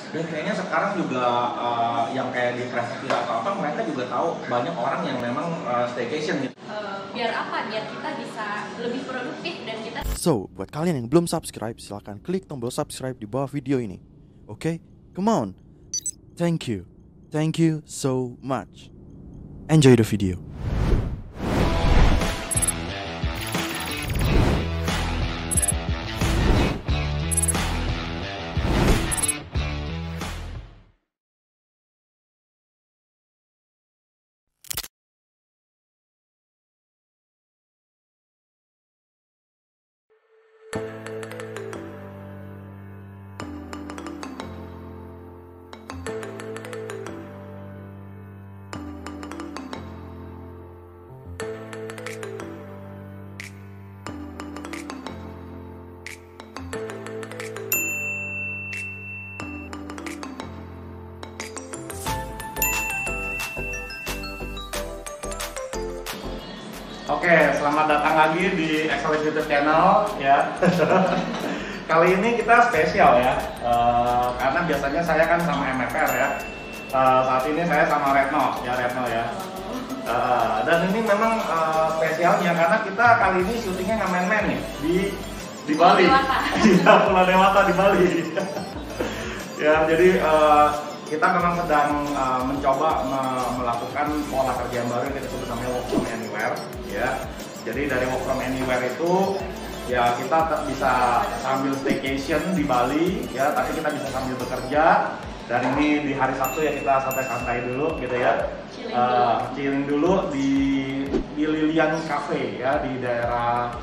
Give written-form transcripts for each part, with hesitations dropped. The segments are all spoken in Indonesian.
Dan kayaknya sekarang juga yang kayak di Traveloka atau apa, mereka juga tahu banyak orang yang memang staycation gitu. Biar apa? Biar kita bisa lebih produktif dan kita. So, buat kalian yang belum subscribe, silahkan klik tombol subscribe di bawah video ini. Oke? Come on. Thank you. Thank you so much. Enjoy the video. Oke, selamat datang lagi di Excellence YouTube channel ya. Kali ini kita spesial ya, karena biasanya saya kan sama MFR ya. Saat ini saya sama Retno ya. Dan ini memang spesialnya karena kita kali ini syutingnya nggak main-main nih di Bali. Iya, Pulau Dewata di Bali. Ya, jadi kita memang sedang mencoba melakukan pola kerja yang baru yang kita sebut namanya work from anywhere ya. Jadi dari work from anywhere itu ya kita bisa sambil staycation di Bali ya, tapi kita bisa sambil bekerja. Dan ini di hari Sabtu ya kita santai-santai dulu gitu ya. Chilling dulu di Lilian Cafe ya di daerah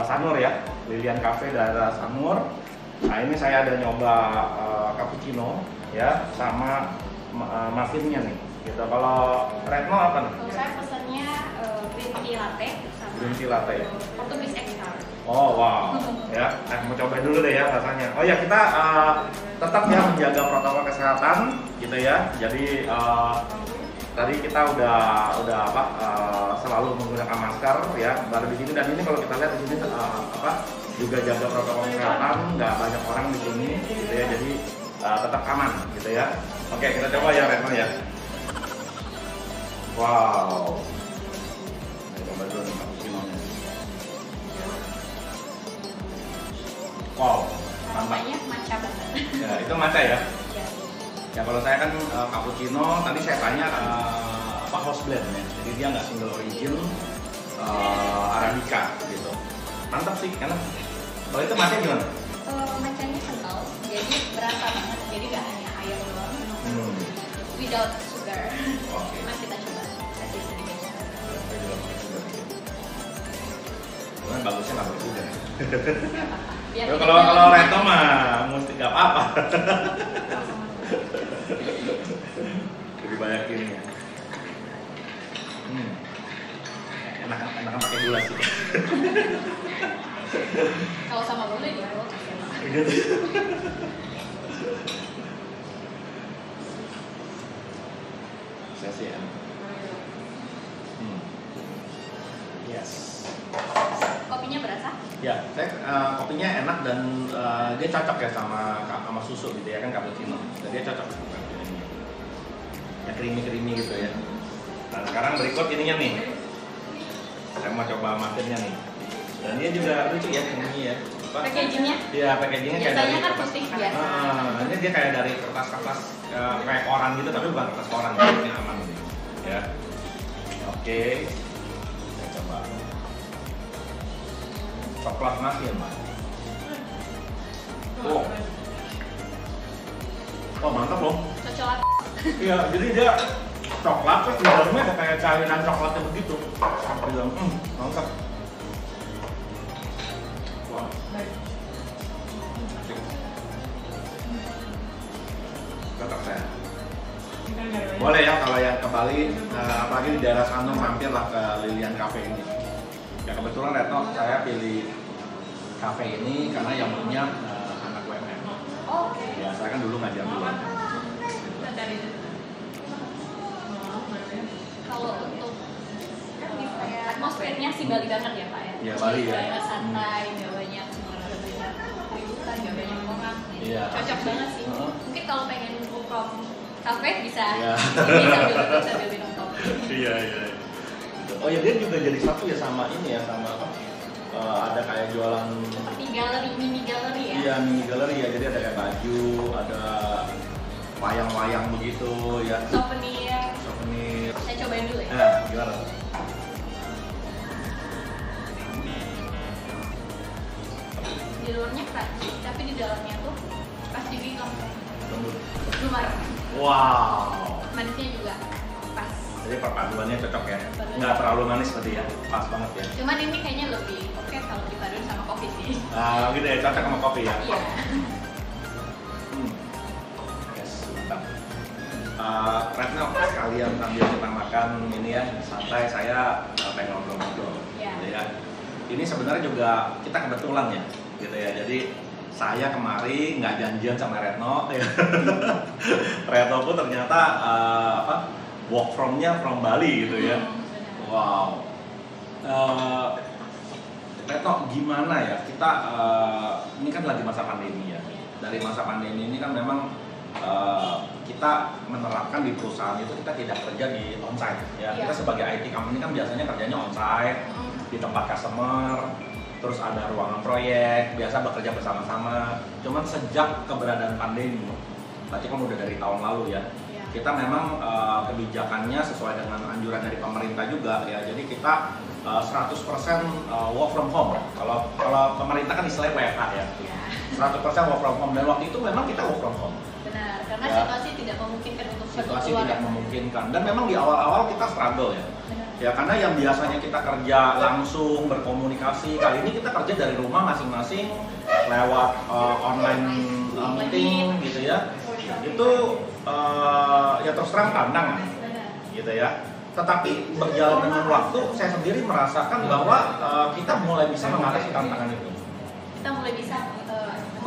Sanur ya. Lilian Cafe daerah Sanur. Nah, ini saya ada nyoba cappuccino ya sama muffinnya nih gitu. Kalau Retno apa nih? Kalau saya pesannya green tea latte sama Green tea latte. Portugis extra. Oh wow ya, mau coba dulu deh ya rasanya. Oh ya, kita tetap ya menjaga protokol kesehatan gitu ya. Jadi tadi kita udah selalu menggunakan masker ya baru di sini. Dan ini kalau kita lihat di sini juga jaga protokol kesehatan, nggak banyak orang di sini gitu ya. Jadi tetap aman gitu ya. Oke, kita coba ya Retno ya. Wow. Kita coba dulu nih cappuccino-nya. Wow, mantap. Rasanya matcha banget. Ya, itu matcha ya. Ya. Ya kalau saya kan cappuccino, tadi saya tanya house blend ya. Jadi dia nggak single origin Arabica gitu. Mantap sih, enak. Kalau itu matcha gimana? Matchanya kental, jadi berasa banget. Jadi nggak hanya air doang. Without sugar. Oke. Mas kita coba kasih sedikit. Cuman bagusnya nggak bagus juga. Biar Ya, kalau Retno mah mesti nggak apa-apa. Lebih banyak ini ya. Enakan pakai gula sih. kalau sama gula di kulkas ya Pak. Saya sih ya. Yes. Kopinya berasa? Ya, saya kopinya enak dan dia cocok ya sama susu gitu ya kan cappuccino. Dan dia cocok. Ya creamy gitu ya. Nah sekarang berikut ininya nih. Saya mau coba muffinnya nih. Dan dia juga lucu ya ini ya. Packagingnya? Iya, packagingnya kayak dari biasanya kan putih biasa. ini dia kayak dari kertas kayak koran gitu, tapi bukan kertas koran, jadi ini aman gitu. Ya. Oke. Saya coba. Coklat muffin, Pak. Oh, mantap loh. Coklat. Iya, jadi dia coklat terus di dalamnya ada kayak cairan coklatnya begitu. Bilang, mantap. Wah. Cocok saya. Boleh ya kalau yang ke Bali, apalagi di daerah Sanur, mampirlah ke Lilian Cafe ini. Ya kebetulan Retno saya pilih cafe ini karena yang punya anak UMM. Oke. Ya saya kan dulu ngajar dulu. Kalau untuk atmosfernya sih Bali banget ya Pak ya. Iya, Bali ya. Daerah santai, nggak banyak keributan, nggak banyak orang. Iya, Cocok asik sih. banget sih. Mungkin kalau kafe bisa Iya. sambil minum kopi. Iya. Oh ya, dia juga jadi satu ya sama ini ya, sama apa? Ada kayak jualan Seperti mini galeri ya. Iya, mini galeri ya. Jadi ada kayak baju, ada wayang-wayang begitu ya. Souvenir. Saya cobain dulu ya. Nah, gimana? Di luarnya crunchy, tapi di dalamnya tuh pas digigit Lembut. lumayan. Wow. Manisnya juga pas. Jadi perpaduannya cocok ya. Perpaduannya. Nggak terlalu manis berarti ya. Pas banget ya. Cuman ini kayaknya lebih oke kalau dipaduin sama kopi sih. Gitu ya, cocok sama kopi ya. Iya. Yes, mantap. Retno, sekalian sambil kita makan ini ya, santai, saya pengen ngobrol-ngobrol. Iya. Gitu ya. Ini sebenarnya juga kita kebetulan ya, gitu ya. Jadi saya kemari nggak janjian sama Retno, ya. Retno pun ternyata work from-nya from Bali gitu ya. Wow. Retno, gimana ya kita ini kan lagi masa pandemi ya. Dari masa pandemi ini kan memang kita menerapkan di perusahaan itu kita tidak kerja di onsite ya. Kita sebagai IT company kan biasanya kerjanya onsite di tempat customer, terus ada ruangan proyek, biasa bekerja bersama-sama. Cuman sejak keberadaan pandemi, berarti kan udah dari tahun lalu ya. Kita memang kebijakannya sesuai dengan anjuran dari pemerintah juga ya. Jadi kita 100% work from home. Kalau pemerintah kan istilahnya WFH ya. 100% work from home, dan waktu itu memang kita work from home. Benar, karena Ya. situasi tidak memungkinkan untuk Situasi keluar. tidak memungkinkan, dan memang di awal-awal kita struggle ya. Benar. Ya, karena yang biasanya kita kerja langsung berkomunikasi, kali ini kita kerja dari rumah masing-masing lewat online meeting gitu ya. Itu ya terus terang tantangan Benar. gitu ya. Tetapi berjalan dengan waktu, saya sendiri merasakan bahwa kita mulai bisa mengatasi tantangan itu. Kita mulai bisa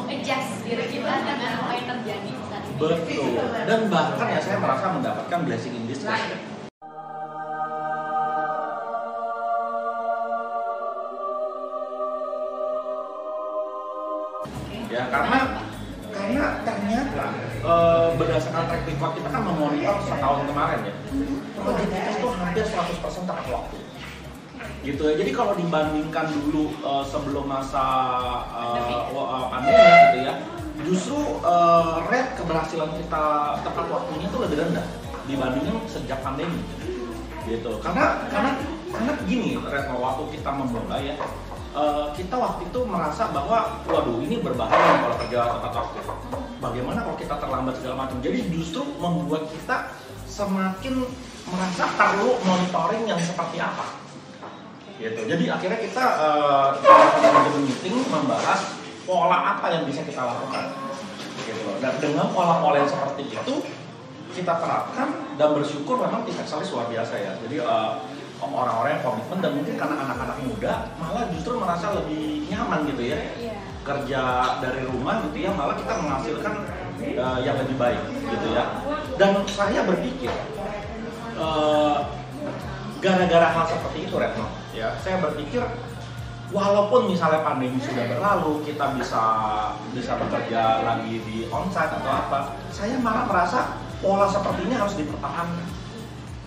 adjust diri kita dengan apa yang terjadi saat ini. Betul. Dan bahkan ya saya merasa mendapatkan blessing in disguise. Ya, karena ternyata berdasarkan track record kita kan memonitor setahun kemarin ya, produktivitas itu hampir 100% tepat waktu. Gitu ya. Jadi kalau dibandingkan dulu sebelum masa pandemi gitu ya, justru rate keberhasilan kita tepat waktunya itu lebih rendah dibandingin sejak pandemi. Gitu. Karena gini, Retno, waktu kita memulai ya, kita waktu itu merasa bahwa waduh, ini berbahaya kalau kerja tepat waktu. Bagaimana kalau kita terlambat segala macam. Jadi justru membuat kita semakin merasa perlu monitoring yang seperti apa. Gitu. Jadi akhirnya kita manajemen meeting membahas pola apa yang bisa kita lakukan. Gitu. Dan dengan pola-pola yang seperti itu kita terapkan dan bersyukur memang tingkat sales luar biasa ya. Jadi orang-orang yang komitmen, dan mungkin karena anak-anak muda malah justru merasa lebih nyaman gitu ya. Kerja dari rumah gitu ya, malah kita menghasilkan yang lebih baik gitu ya. Dan saya berpikir gara-gara hal seperti itu, Retno, ya, saya berpikir walaupun misalnya pandemi sudah berlalu, kita bisa bekerja lagi di onsite atau apa, saya malah merasa pola seperti ini harus dipertahankan.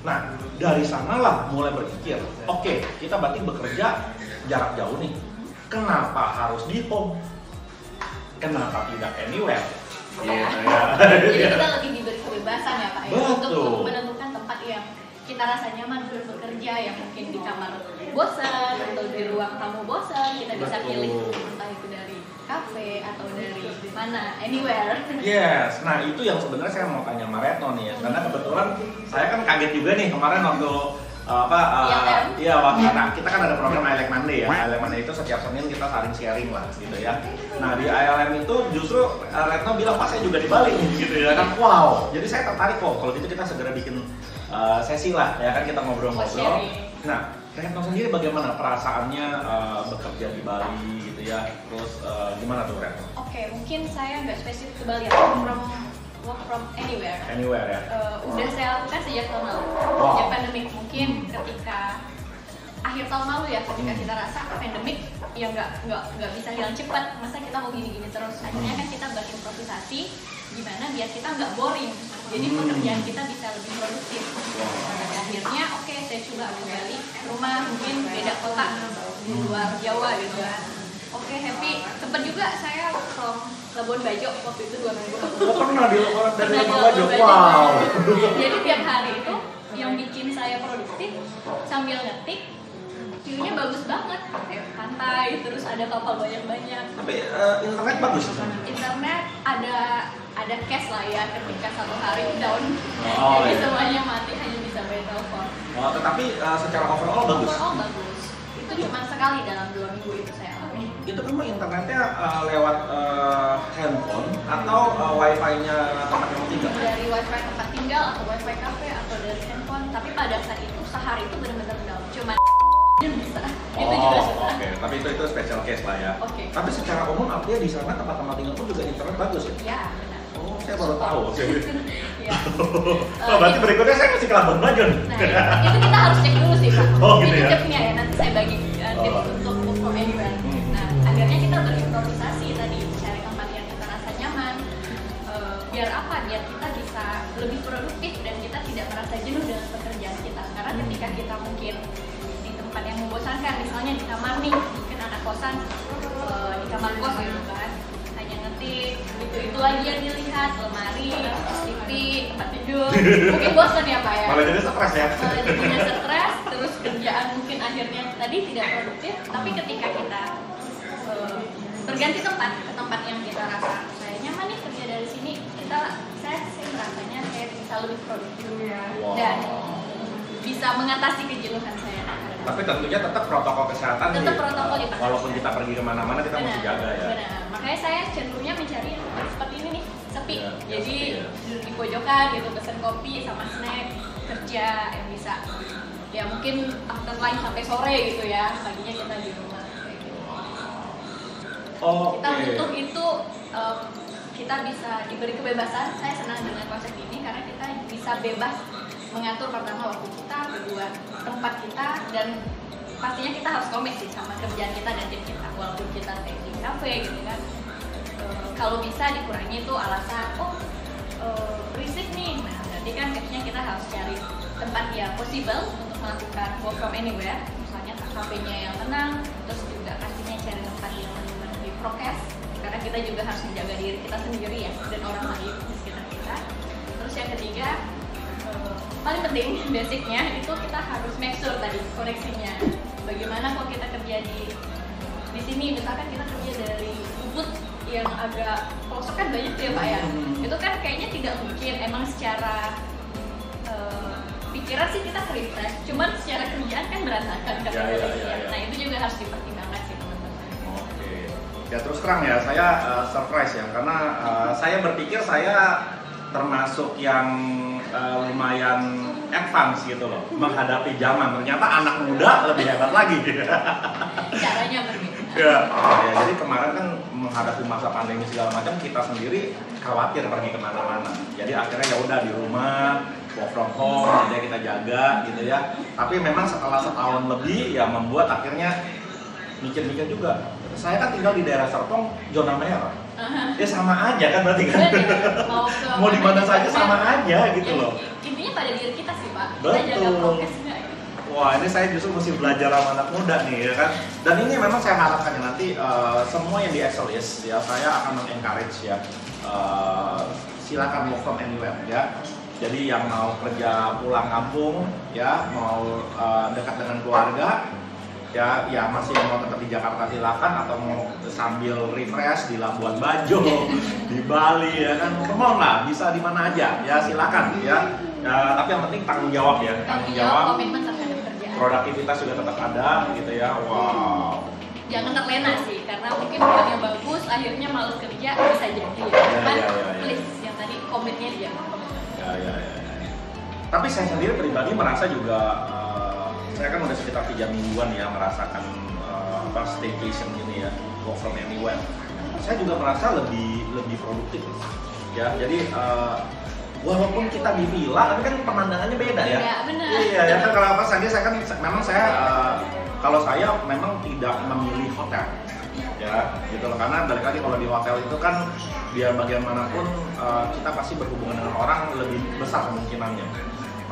Nah, dari sanalah mulai berpikir, oke, kita berarti bekerja jarak jauh nih. Kenapa harus di home? Kenapa tidak anywhere? Jadi kita lebih diberi kebebasan ya Pak ya, untuk menentukan tempat yang kita rasa nyaman untuk bekerja, yang mungkin di kamar bosan atau di ruang tamu bosan, kita bisa pilih entah itu dari kafe atau dari mana, anywhere. Yes, nah itu yang sebenarnya saya mau tanya sama Retno nih ya, karena kebetulan saya kan kaget juga nih kemarin waktu waktu kita kan ada program I Like Monday ya. I Like Monday itu setiap Senin kita saling sharing lah gitu ya. Nah di ILM itu justru Retno bilang, Pak saya juga di Bali gitu ya kan. Wow, jadi saya tertarik kok, kalau gitu kita segera bikin sesi lah ya kan, kita ngobrol-ngobrol. Nah, Retno sendiri bagaimana perasaannya bekerja di Bali gitu ya, terus gimana tuh Retno? Oke, mungkin saya nggak spesifik ke Bali ya, work from anywhere. Anywhere ya? Udah saya lakukan sejak tahun lalu, sejak pandemik. Mungkin ketika akhir tahun lalu ya, ketika kita rasa pandemik ya nggak bisa hilang cepat, masa kita mau gini-gini terus. Akhirnya kan kita berimprovisasi gimana biar kita nggak boring Jadi pekerjaan kita bisa lebih produktif. Pada akhirnya oke, saya coba kembali rumah, mungkin beda kota di luar Jawa gitu kan. Oke, happy. Sempat juga saya from Labuan Bajo waktu itu 2 minggu. Oh, pernah dari Labuan Bajo. Bajo. Wow. Jadi tiap hari itu yang bikin saya produktif sambil ngetik, view-nya bagus banget, kayak pantai, terus ada kapal banyak-banyak. Tapi internet bagus. Internet ada cash lah ya, ketika satu hari down, Oh, jadi iya. semuanya mati, hanya bisa by telepon. Oh, tetapi secara overall bagus. Overall bagus. Itu cuma sekali dalam 2 minggu itu saya alami. Itu memang internetnya lewat handphone atau wifi-nya tempat kamu tinggal? Dari wifi tempat tinggal atau wifi cafe atau dari handphone, tapi pada saat itu sehari itu benar-benar down, cuma bisa. Itu juga sudah. Oke. Tapi itu special case lah ya. Oke. Tapi secara umum artinya di sana tempat-tempat tinggal pun juga internet bagus ya? Ya, benar. Oh, saya baru tahu. Ya. Oh, berarti berikutnya saya mesti ke Labuan Bajo nih. Nah, itu kita harus cek dulu sih Pak. Oh, gitu Ini ya? tipsnya ya, nanti saya bagi tips untuk work from anywhere. Nah, akhirnya kita berimprovisasi tadi, cari tempat yang kita rasa nyaman. Biar apa? Biar kita bisa lebih produktif dan kita tidak merasa jenuh dengan pekerjaan kita. Karena ketika kita mungkin di tempat yang membosankan, misalnya di kamar nih, mungkin anak kosan di kamar kos gitu kan, hanya ngetik, itu lagi yang dilihat, lemari, TV, tempat tidur, mungkin bosan ya Pak ya. Malah jadi stres ya. Jadinya stres, terus kerjaan mungkin akhirnya tadi tidak produktif, tapi ketika kita berganti tempat ke tempat yang kita rasa saya nyaman nih kerja dari sini, saya merasanya saya bisa lebih produktif dan bisa mengatasi kejenuhan saya. Tapi tentunya tetap protokol kesehatan. Tetap protokol dipakai. Walaupun kita pergi kemana-mana kita mesti jaga ya. Benar. Makanya saya cenderungnya mencari tempat seperti ini nih, sepi. Ya, Jadi sepi ya. duduk di pojokan gitu, pesen kopi sama snack, kerja yang bisa. Ya mungkin after lunch sampai sore gitu ya, paginya kita di rumah. Kayak gitu. Kita butuh itu, kita bisa diberi kebebasan. Saya senang dengan konsep ini karena kita bisa bebas mengatur pertama waktu kita, kedua tempat kita, dan pastinya kita harus komit sih sama kerjaan kita dan tim kita. Walaupun kita stay di cafe gitu kan, kalau bisa dikurangi itu alasan berisik nih. Nah berarti kan kayaknya kita harus cari tempat yang possible untuk melakukan work from anywhere. Misalnya cafe-nya yang tenang, terus juga pastinya cari tempat yang benar-benar di prokes, karena kita juga harus menjaga diri kita sendiri ya dan orang lain di sekitar kita. Terus yang ketiga, paling penting basicnya itu kita harus make sure tadi koneksinya. Bagaimana kalau kita kerja di sini, misalkan kita kerja dari Ubud yang agak pelosok kan banyak tuh ya Pak ya. Itu kan kayaknya tidak mungkin. Emang secara pikiran sih kita refresh, cuman secara kerjaan kan berantakan kan. Nah itu juga harus dipertimbangkan sih teman-teman. Oke. Ya terus terang ya, saya surprise ya karena saya berpikir saya termasuk yang lumayan advance gitu loh menghadapi zaman. Ternyata anak muda lebih hebat lagi. Caranya berbeda. Ya, jadi kemarin kan menghadapi masa pandemi segala macam, kita sendiri khawatir pergi kemana-mana. Jadi akhirnya ya udah di rumah, work from home aja kita jaga gitu ya. Tapi memang setelah setahun lebih ya membuat akhirnya mikir-mikir juga. Saya kan tinggal di daerah Serpong, zona merah. Ya sama aja kan berarti kan. Mau di mana saja sama aja gitu loh. Intinya pada diri kita sih Pak. Kita Betul. jaga prokesnya. Wah ini saya justru mesti belajar sama anak muda nih ya kan. Dan ini memang saya harapkan ya nanti semua yang di Excelis ya saya akan mengencourage ya. Silakan work from anywhere ya. Jadi yang mau kerja pulang kampung ya, mau dekat dengan keluarga ya masih mau tetap di Jakarta silakan, atau mau sambil refresh di Labuan Bajo, di Bali ya kan, come on lah, bisa di mana aja ya silakan ya. Tapi yang penting tanggung jawab ya, tanggung jawab, komitmen terhadap kerjaan. produktivitas juga tetap ada gitu ya. Wow. Jangan terlena sih, karena mungkin bukannya bagus, akhirnya malas kerja bisa jadi. Cuman please yang tadi komitnya dia. Ya. Tapi saya sendiri pribadi merasa juga saya kan udah sekitar 3 mingguan ya merasakan staycation ini ya, work from anywhere. Saya juga merasa lebih produktif ya. Jadi walaupun kita di villa, tapi kan pemandangannya beda ya. Iya benar. Iya ya kan kalau apa saja saya kan memang saya kalau saya memang tidak memilih hotel. ya gitu loh. Karena balik lagi kalau di hotel itu kan biar bagaimanapun kita pasti berhubungan dengan orang lebih besar kemungkinannya.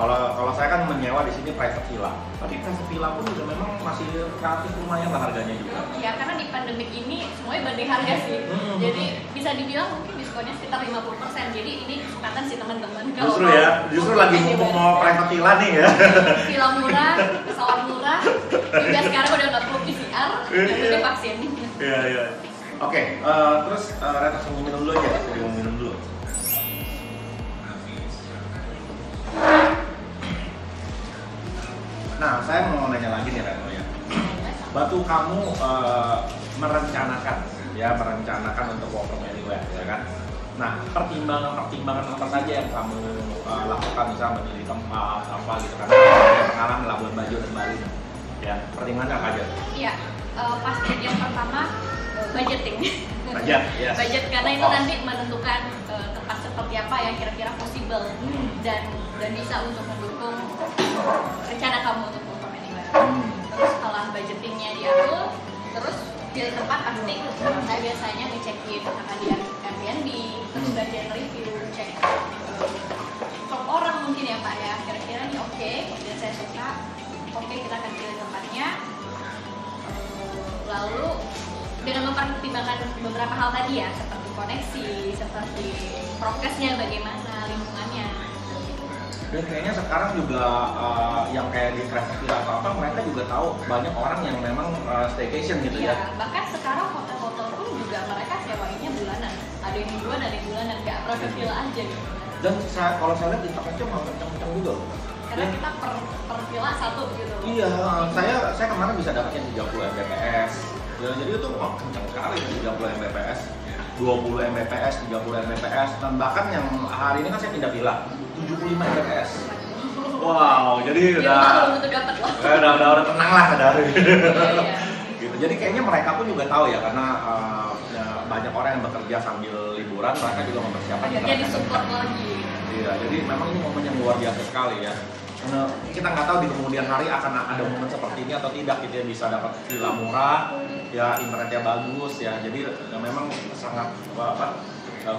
Kalau saya kan menyewa di sini private villa, tapi private villa pun juga memang masih relatif lumayan lah harganya juga. Ya karena di pandemik ini semuanya banding harga sih. Jadi bisa dibilang mungkin diskonnya sekitar 50%. Jadi ini kesempatan sih teman-teman. Justru lagi mau private villa nih ya. Villa murah, pesawat murah. Juga sekarang udah nggak perlu PCR, udah vaksin. Iya. Oke, terus Reta mau minum dulu aja, mau minum dulu. Nah, saya mau nanya lagi nih Reno ya. Batu kamu merencanakan untuk work from anywhere, ya kan? Nah, pertimbangan apa saja yang kamu lakukan, misalnya memilih tempat apa gitu kan? Pengalaman Labuan Bajo dan Bali, ya. Pertimbangan apa aja? Iya, pasti yang pertama budgeting. Yes. Budget karena itu nanti menentukan tempat seperti apa yang kira-kira possible dan bisa untuk mendukung rencana kamu untuk work from anywhere. Terus setelah budgetingnya diatur, terus pilih tempat pasti saya biasanya ngecekin akan di Airbnb, terus bagian review, cek top orang mungkin ya Pak ya, kira-kira ini oke, dan saya suka, oke kita akan pilih tempatnya. Lalu dengan mempertimbangkan beberapa hal tadi ya, seperti koneksi, seperti prokesnya bagaimana, lingkungannya. Dan kayaknya sekarang juga yang kayak di private villa atau apa, mereka juga tahu banyak orang yang memang staycation gitu ya. Bahkan sekarang hotel-hotel pun juga mereka sewainnya bulanan. Ada yang mingguan, ada yang bulanan, nggak private villa aja gitu. Dan kalau saya lihat di Tokyo mau kencang-kencang juga. Karena kita per villa satu gitu. Iya, saya kemarin bisa dapatnya 30 Mbps. Ya, jadi itu kencang sekali 30 Mbps. 20 Mbps, 30 Mbps, dan bahkan yang hari ini kan saya pindah villa 75 Mbps. Wow, jadi udah tenang lah dari. Iya. Gitu. Jadi kayaknya mereka pun juga tahu ya, karena banyak orang yang bekerja sambil liburan, mereka juga mempersiapkan. Akhirnya disupport lagi. Iya, jadi memang ini momen yang luar biasa sekali ya. Kita nggak tahu di kemudian hari akan ada momen seperti ini atau tidak, gitu ya, bisa dapat villa murah, ya internetnya bagus ya, jadi ya, memang sangat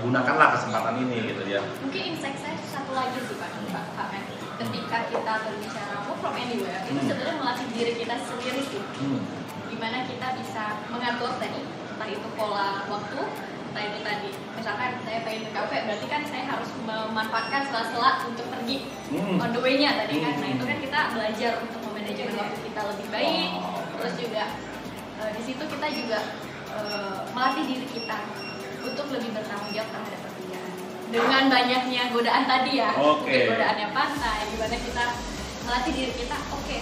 gunakanlah kesempatan ini gitu ya. Mungkin insight saya satu lagi sih Pak, ketika kita berbicara work from anywhere, itu sebenarnya melatih diri kita sendiri sih, dimana kita bisa mengatur tadi, entah itu pola waktu, entah itu tadi, misalkan saya pengen ke kafe, berarti kan saya harus memanfaatkan sela-sela untuk pergi on the way-nya tadi kan. Nah itu kan kita belajar untuk memanajemen waktu kita lebih baik, terus juga di situ kita juga melatih diri kita untuk lebih bertanggung jawab terhadap pekerjaan. Dengan banyaknya godaan tadi ya, mungkin godaannya pantai, di mana kita melatih diri kita, oke,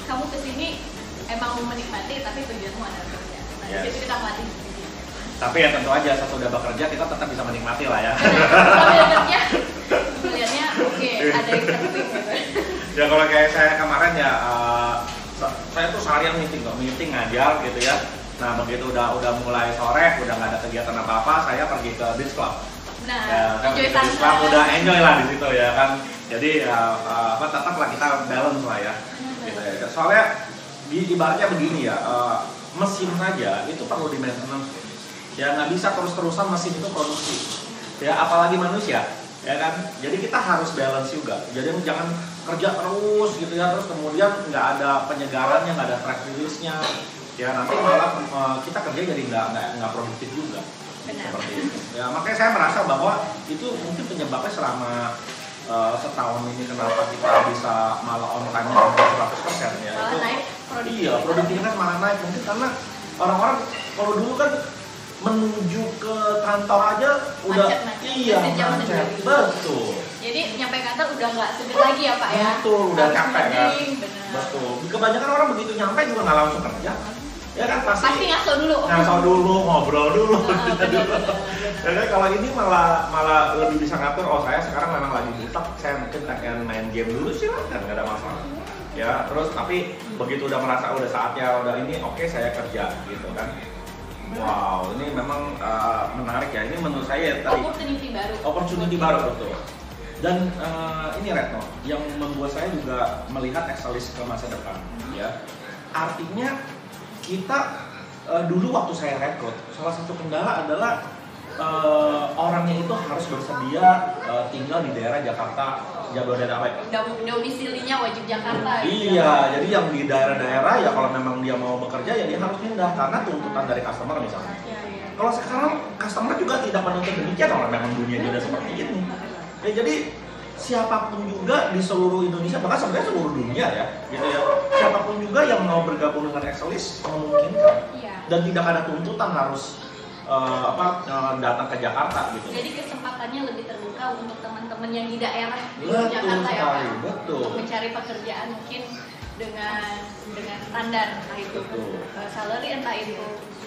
kamu kesini emang mau menikmati, tapi tujuanmu adalah kerja. Nah di situ kita melatih diri. Tapi ya tentu aja sesudah bekerja kita tetap bisa menikmati lah ya. Sambil kerja, pilihannya oke, ada yang penting gitu. Ya kalau kayak saya kemarin ya, saya tuh seharian meeting ngajar gitu ya. Nah begitu udah mulai sore, udah nggak ada kegiatan apa-apa, saya pergi ke beach club. Nah, ya, kan pergi ke beach club udah enjoy lah di situ ya kan. Jadi tetaplah kita balance lah ya. Gitu ya. Soalnya ibaratnya begini ya, mesin saja itu perlu di maintenance. Ya nggak bisa terus-terusan mesin itu produksi. Ya apalagi manusia, ya kan. Jadi kita harus balance juga. Jadi jangan kerja terus gitu ya, terus kemudian nggak ada penyegarannya, nggak ada stress release-nya. Ya nanti malah kita kerja jadi nggak produktif juga. Benar. Seperti itu. Ya makanya saya merasa bahwa itu mungkin penyebabnya selama setahun ini kenapa kita bisa malah on time-nya 100% ya. Malah itu naik iya, produktivitas malah naik. Mungkin karena orang-orang kalau dulu kan menuju ke kantor aja udah macet. Betul. Jadi nyampe kantor udah nggak seger lagi ya Pak ya. Betul, udah capek kan. Betul. Kebanyakan orang begitu nyampe juga nggak langsung kerja. Ya kan pasti ngaso dulu. Ngobrol dulu. Jadi kalau ini malah lebih bisa ngatur. Oh saya sekarang memang lagi butuh, saya mungkin akan main game dulu sih lah, kan nggak ada masalah. Ya terus tapi begitu udah merasa udah saatnya udah ini oke, saya kerja gitu kan. Wow, ini memang menarik ya. Ini menurut saya tadi opportunity baru betul. Dan ini Retno, yang membuat saya juga melihat Exelis ke masa depan, ya. Artinya kita dulu waktu saya rekrut, salah satu kendala adalah orangnya itu harus bersedia tinggal di daerah Jakarta, Jabodetabek. Domisilinya wajib Jakarta. Iya, jadi yang di daerah-daerah ya kalau memang dia mau bekerja ya dia harus pindah karena tuntutan dari customer misalnya. Kalau sekarang customer juga tidak menuntut demikian, kalau memang dunia juga seperti ini. Ya, jadi siapapun juga di seluruh Indonesia, bahkan sebenarnya seluruh dunia ya, gitu ya. Siapapun juga yang mau bergabung dengan Excelis memungkinkan. Dan tidak ada tuntutan harus datang ke Jakarta gitu. Jadi kesempatannya lebih terbuka untuk teman-teman yang di daerah di Betul Jakarta sekali, ya Pak. betul. Untuk mencari pekerjaan mungkin dengan standar entah itu salary entah itu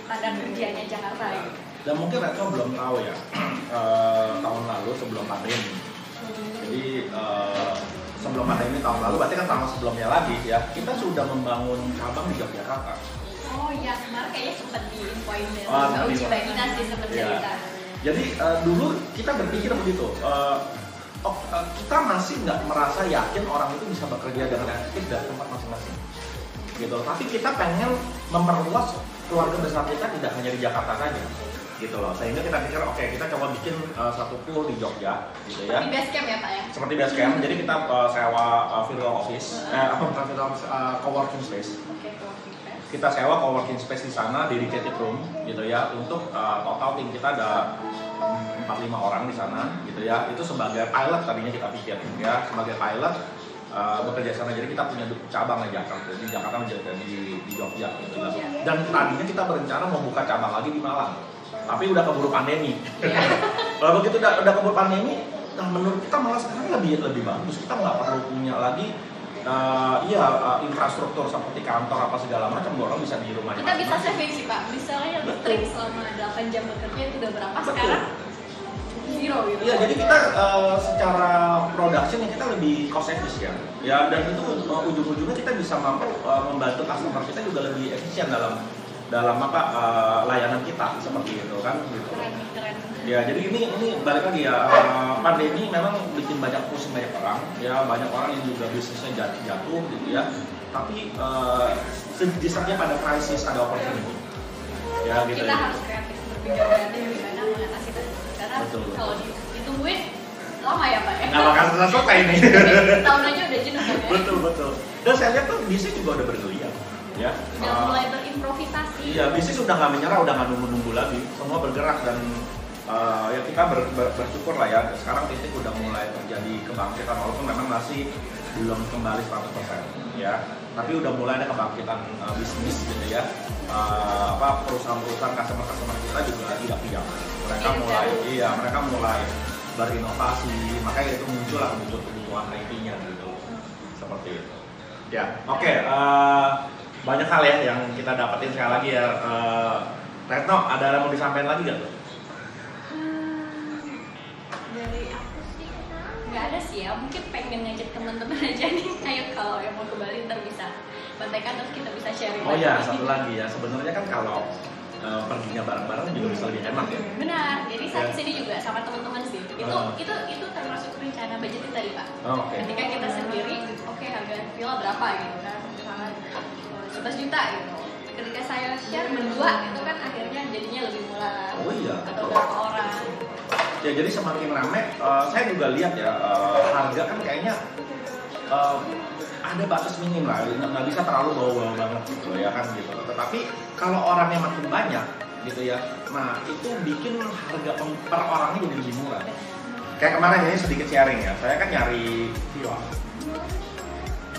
standar kerjanya Jakarta gitu. Dan mungkin Retno belum tahu ya, tahun lalu sebelum pandemi. Jadi sebelum pandemi tahun lalu, berarti kan tahun sebelumnya lagi ya, kita sudah membangun cabang di Yogyakarta. Oh iya, kemarin kayaknya sempat diinfoin dari Uji Sempat Baginas sih sempat cerita. Jadi dulu kita berpikir begitu, kita masih nggak merasa yakin orang itu bisa bekerja dengan efektif dari tempat masing-masing. Gitu. Tapi kita pengen memperluas keluarga besar kita tidak hanya di Jakarta saja. Gitu loh. Sehingga kita pikir oke, kita coba bikin satu pool di Jogja gitu ya. Seperti base camp ya Pak ya? Seperti base camp. Jadi kita sewa virtual office, bukan virtual office, co-working space. Kita sewa co-working space di sana, dedicated room gitu ya, untuk total tim kita ada 4-5 orang di sana gitu ya. Itu sebagai pilot tadinya kita pikir ya, sebagai pilot bekerja sana. Jadi kita punya cabang di Jakarta, di Jakarta menjadi di Jogja gitu ya. Dan tadinya kita berencana mau buka cabang lagi di Malang, tapi udah keburu pandemi. Kalau begitu udah keburu pandemi, nah menurut kita malah sekarang lebih bagus. Kita nggak perlu punya lagi infrastruktur seperti kantor apa segala macam, orang bisa di rumahnya. Kita bisa saving sih Pak, misalnya listrik selama 8 jam bekerja itu udah berapa sekarang? Zero gitu. Iya, jadi kita secara production kita lebih cost efficient ya, dan itu ujung-ujungnya kita bisa mampu membantu customer kita juga lebih efisien dalam layanan kita seperti itu kan gitu. Keren. Ya, jadi ini balik lagi ya, pandemi memang bikin pusing banyak orang ya, banyak orang yang juga bisnisnya jatuh gitu ya. Tapi di saatnya pada krisis ada opportunity. Ya gitu. Kita harus kreatif, berpikir kreatif gimana mengatasi itu. Karena kalau ditungguin lama ya Pak ya. Nah, bakal selesai ini. Tahun aja udah jenuh kan ya. Betul. Dan saya lihat tuh bisnis juga udah bergeliat. Ya, udah mulai berimprovisasi. Iya, bisnis udah nggak menyerah, udah nggak nunggu-nunggu lagi, semua bergerak dan ya kita bersyukur lah ya. Sekarang titik udah mulai terjadi kebangkitan, walaupun memang masih belum kembali 100% ya. Tapi udah mulai ada kebangkitan bisnis gitu ya. Perusahaan-perusahaan customer kita juga tidak diam. Mereka mulai berinovasi, makanya itu muncul kebutuhan IT-nya gitu. Seperti itu. Ya, oke. Banyak hal ya yang kita dapetin sekali lagi ya. Retno, ada yang mau disampaikan lagi gak tuh? Dari aku sih nggak ada sih ya, mungkin pengen ngajak teman-teman aja nih, ayo kalau yang mau ke Bali ntar bisa kontekan terus kita bisa sharing. Oh ya, satu lagi ya, sebenarnya kan kalau perginya bareng-bareng juga bisa lebih enak ya. Benar, jadi saat kesini juga sama teman-teman sih. Itu termasuk rencana budgeting tadi Pak. Ketika kita sendiri, harga villa berapa gitu kan, misalnya 11 juta gitu. Ketika saya share berdua itu kan akhirnya jadinya lebih murah. Oh iya. Atau berapa orang. Ya jadi semakin ramai, saya juga lihat ya, harga kan kayaknya ada batas minim lah, nggak bisa terlalu bau-bau banget gitu ya kan gitu. Tetapi kalau orangnya makin banyak gitu ya, nah itu bikin harga per orangnya jadi lebih murah. Kayak kemarin ini sedikit sharing ya, saya kan nyari villa.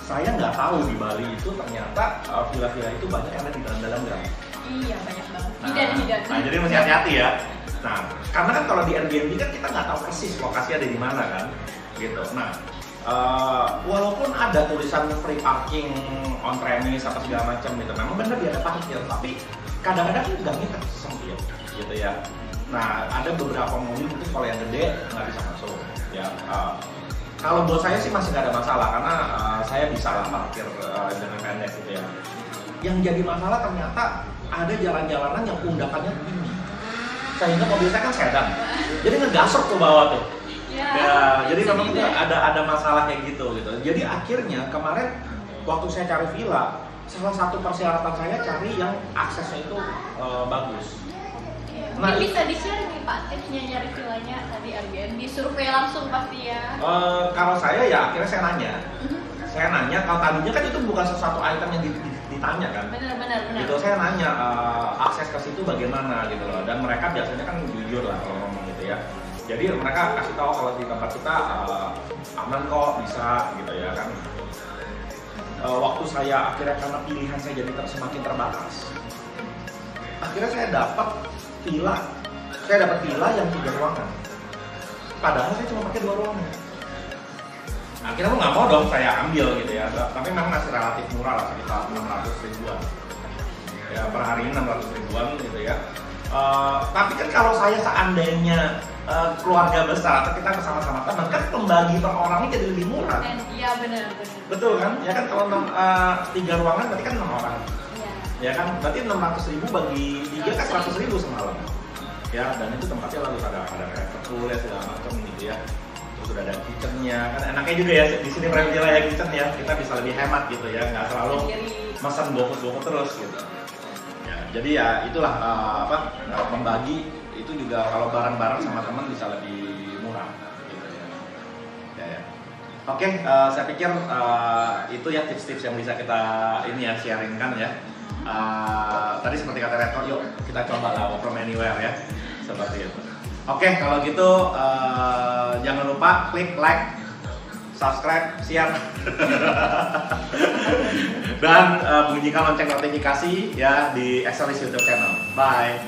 Saya nggak tahu di Bali itu ternyata villa-villa itu banyak yang ada di dalam gang. Iya, banyak banget. Hidan. Nah, jadi mesti hati-hati ya. Nah, karena kan kalau di Airbnb kan kita nggak tahu persis lokasi ada di mana kan, gitu. Nah, walaupun ada tulisan free parking on premise apa segala macam gitu, memang benar dia ada parkir, tapi kadang-kadang nggak kita sempit, gitu ya. Nah, ada beberapa mobil mungkin kalau yang gede nggak bisa masuk, ya. Kalau buat saya sih masih nggak ada masalah karena saya bisa lah parkir dengan pendek gitu ya. Yang jadi masalah ternyata ada jalan-jalanan yang undakannya tinggi, sehingga mobil saya kan sedan, jadi ngegasok ke bawah tuh. Ya, jadi memang itu ada masalah kayak gitu. Jadi akhirnya kemarin waktu saya cari villa salah satu persyaratan saya cari yang aksesnya itu bagus. Nah, bisa di-share nih Pak tipsnya nyari villanya tadi Airbnb, survei langsung pasti ya. Kalau saya ya akhirnya saya nanya. Saya nanya, kalau tadinya kan itu bukan sesuatu item yang ditanya kan. Benar. Gitu, saya nanya akses ke situ bagaimana gitu loh. Dan mereka biasanya kan jujur lah kalau ngomong gitu ya. Jadi mereka kasih tahu kalau di tempat kita aman kok, bisa gitu ya kan. Waktu saya akhirnya karena pilihan saya jadi semakin terbatas. Akhirnya saya dapat villa. Saya dapat villa yang 3 ruangan. Padahal saya cuma pakai 2 ruangan. Akhirnya aku nggak mau dong saya ambil gitu ya. Tapi memang masih relatif murah lah, sekitar 600 ribuan. Ya per hari 600 ribuan gitu ya. Tapi kan kalau saya seandainya keluarga besar atau kita bersama-sama teman kan pembagi per orang ini jadi lebih murah. Iya benar. Betul kan? Ya kan kalau 3 ruangan berarti kan 6 orang. Ya kan, berarti 600 ribu bagi 3 kan 100 ribu semalam. Ya, dan itu tempatnya lalu ada private pool ya segala macam gitu ya. Terus udah ada kitchennya, kan enaknya juga ya di sini private ya kitchen ya, kita bisa lebih hemat gitu ya, nggak selalu pesan GoFood terus gitu. Ya, jadi ya itulah membagi itu juga kalau bareng-bareng sama teman bisa lebih murah gitu ya. Ya. Oke, saya pikir itu ya tips-tips yang bisa kita ini ya sharingkan ya. Tadi seperti kata Retro, yuk kita coba lah work from anywhere ya, seperti itu. Oke, kalau gitu jangan lupa klik like, subscribe, share, dan bunyikan lonceng notifikasi ya di Excelis YouTube channel. Bye.